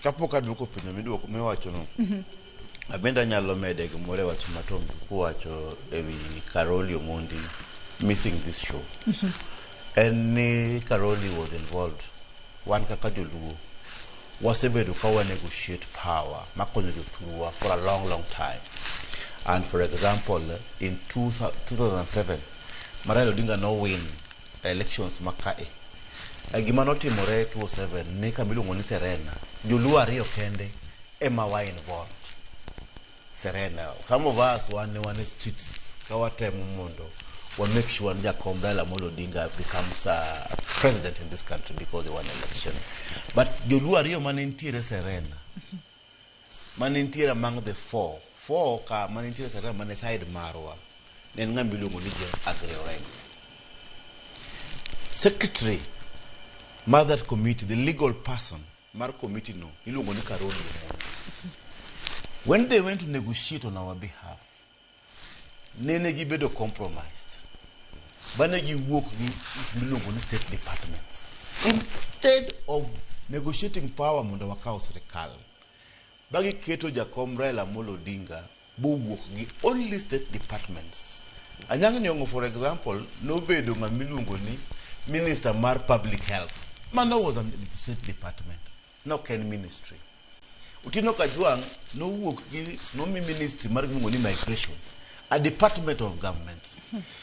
Kapok aduoko penjo miduoko miwacho no. Abenda nyalo mede gimore wach matombi kuwacho ewi Karoli Omondi missing this show. And Karoli was involved. One kaka joluo wasebedo kawa negotiate power makonyo Jothurwa for a long time. And for example, in 2007, Raila Odinga no win elections makae. Gima notimore 2007 ne kamiluongo ni Serena. Joluo ariyo kende ema wa involved. Serena. Some of us one streets kawatemo mondo we make sure Jacob Raila Odinga becomes president in this country because they won election. But joluo ariyo manentiere Serena. Manentiere among the four ka manentiere Serena mane side marwa. Nen ngamiluongo ni Agri. Secretary Mother committee, the legal person, Mar committee no, iluongo ni Karoli Omondi. When they went to negotiate on our behalf, nene gi bedo compromised. Bane gi work gi iluongo ni state departments. Instead of negotiating power mondo wakao sirkal, bagi keto Jakom Raila Odinga bo work gi only state departments. Anyang' Nyong'o, for example, no bedo ngamiluongo ni Minister Mar Public Health. Mano was a state department, no Ken ministry. Utino Kajwang no work no ministry Mar migration, a department of government.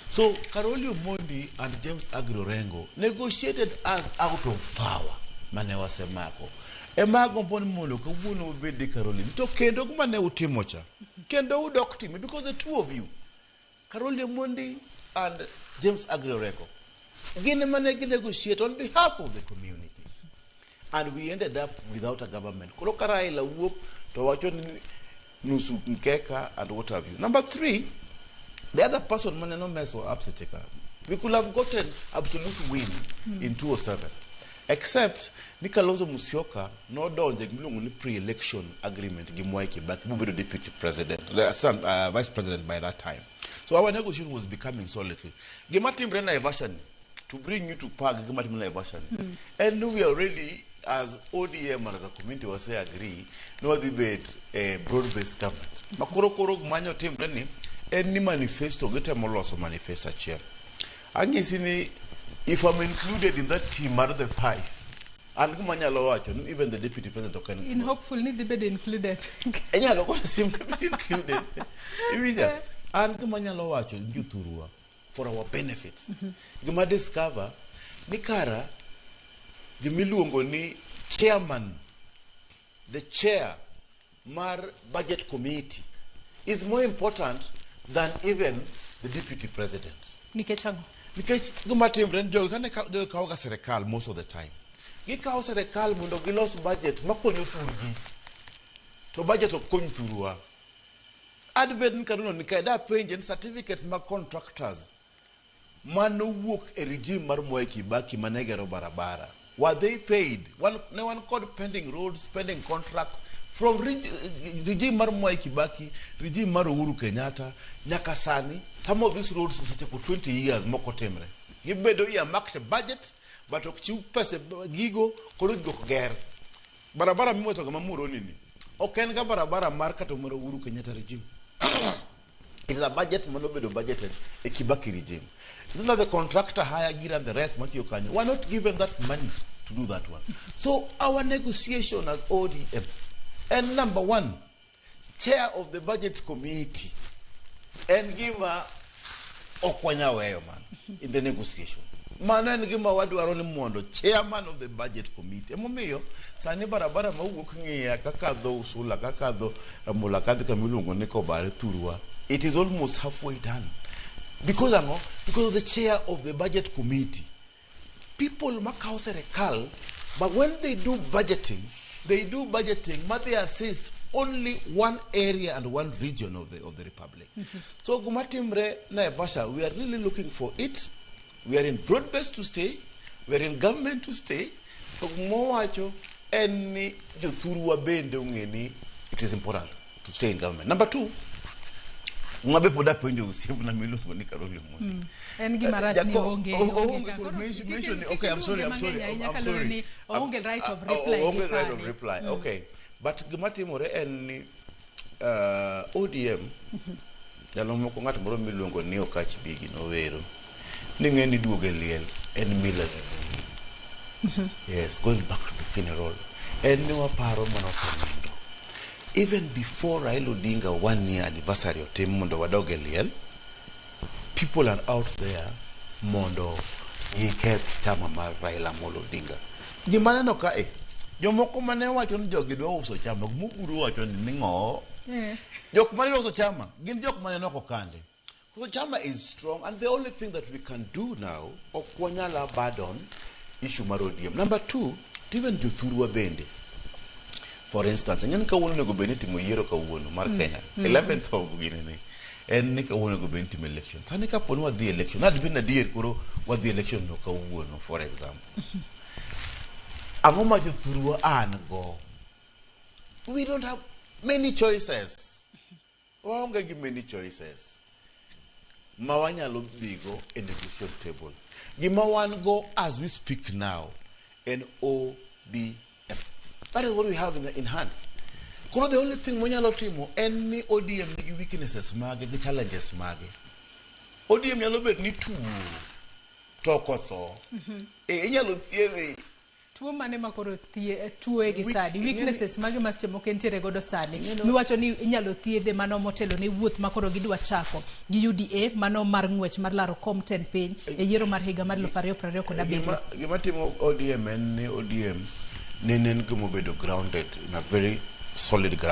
So Karoli Omondi and James Agri negotiated us out of power. Manewa semako. Emago pon mono ko wuno bedi Karoli. To kendo kuma ne utimocha. Kendo udok me because the two of you, Karoli Omondi and James Agri negotiate on behalf of the community. And we ended up without a government. Kolokarai la whoop to wacho nusu nkeka and what have you. Number three, the other person maneno meso upsetika. We could have gotten absolute win in 2007. Except Kalonzo Musyoka no donje gimlungu ni pre-election agreement gimwai Kibaki bubedo deputy president, the vice president by that time. So our negotiation was becoming so little. Gimatim Brenda version to bring you to park Gimatim version. And we already, as ODM and as a community was say agree, no debate a broad-based government. Makoro manyo team Brenda any manifesto get a moloso manifesto chair. Angisini, if I'm included in that team out of the five, and Nyalo, even the deputy president can in hopeful need the bed included. And Nyalo simply included. And Nyalo Jothurwa for our benefit. You discover Nikara, the Milungo ni chairman, the chair, Mar budget committee is more important than even the deputy president. Nikechango. Because Gumatim Renjo can kauga sirkal most of the time. Gikao sirkal mundo gilos budget makonyo turgi. To budget of Jothurwa. Adbed nkaruno nikaida pension certificates ma contractors. Manu work a regime mar Mwai Kibaki manegero barabara. Were they paid? No one called pending roads, pending contracts from regime mar Mwai Kibaki, regime mar Uhuru Kenyatta, nyaka sani. Some of these roads for 20 years moko temre. Gibedo ya marked budget, but okchiu pese gigo koruj go ger. Barabara mimo to gamamuro nini. Okenga barabara marka to mara Uhuru Kenyatta regime. It is a budget monobedo budgeted a Kibaki regime. It's not the contractor hire gear and the rest Matthew Kanye. We're not given that money to do that one. So our negotiation as ODM, and number one, chair of the budget committee, and give her Okwanya Weyo man in the negotiation. Man and give her wadu aroni mondo, chairman of the budget committee. Emomeyo, sani barabara mawukungi ya kakado usula kakado mulakadi kamilungo neko bare turwa. It is almost halfway done. Because of the chair of the budget committee. People makao serikal, but when they do budgeting, but they assist only one area and one region of the republic. So Gumatimre Naivasha, we are really looking for it. We are in broad-based to stay. We are in government to stay. Any Jothurwa bende ungeni, it is important to stay in government. Number two, Ngabe poda penjo usifu na miluongo ni Karoli Omondi. En gima rach ni onge. Mention okay, I'm sorry. Onge right of reply. Onge right of reply. Okay. But gima timore en ni ODM jalo moko ng'at moro miluongo ni Okach Bigi nowero ni ng'eni duoge liel en mila. Yes, going back to the funeral. En ni waparo manosenindo. Even before Raila Odinga 1 year anniversary of tim mondo wadoge liel, people are out there mondo giketh chama mar Raila Molo Odinga. Gimane no ka jomoko mane wacho ni jogi dwa uso chama, muburo wacho ni ng'o. Jok mane uso chama, gin jok mane noko kande. So the chama is strong, and the only thing that we can do now, okwanyala badon issue mar ODM. Number 2, even Jothurwa bende. For instance, nyen kawuono nego beni timo yiero kawuono mar Kenya. 11th of ginene. En ni kawuono nego beni timo election. Sani ka poni wadhi election. Nad bin adier koro wadhi election no kawuono, for example. Ang'o ma Jothurwa an go? We don't have many choices. Waonge gi many choices. Mawanyalo dhigo a negotiation table. Gima wan go as we speak now, an ODM. That is what we have in hand. Koro the only thing monyalo timo en ni ODM nigi weaknesses mage gi challenges mage. ODM nyalo bet ni tuo tokotho. Inyalo thiedhe. Tuo mane makoro tuo e gisadi, weaknesses mage masechemo kentiere godo sani. Miwacho ni inyalo thiedhe mano motelo ne wuoth makoro gidwa chako gi UDA mano mar ng'wech mar laro kom 10 piny e yiero mar higa mar 2027. Gima timo ODM en ni ODM nenen gomo bedo grounded in a very solid ground.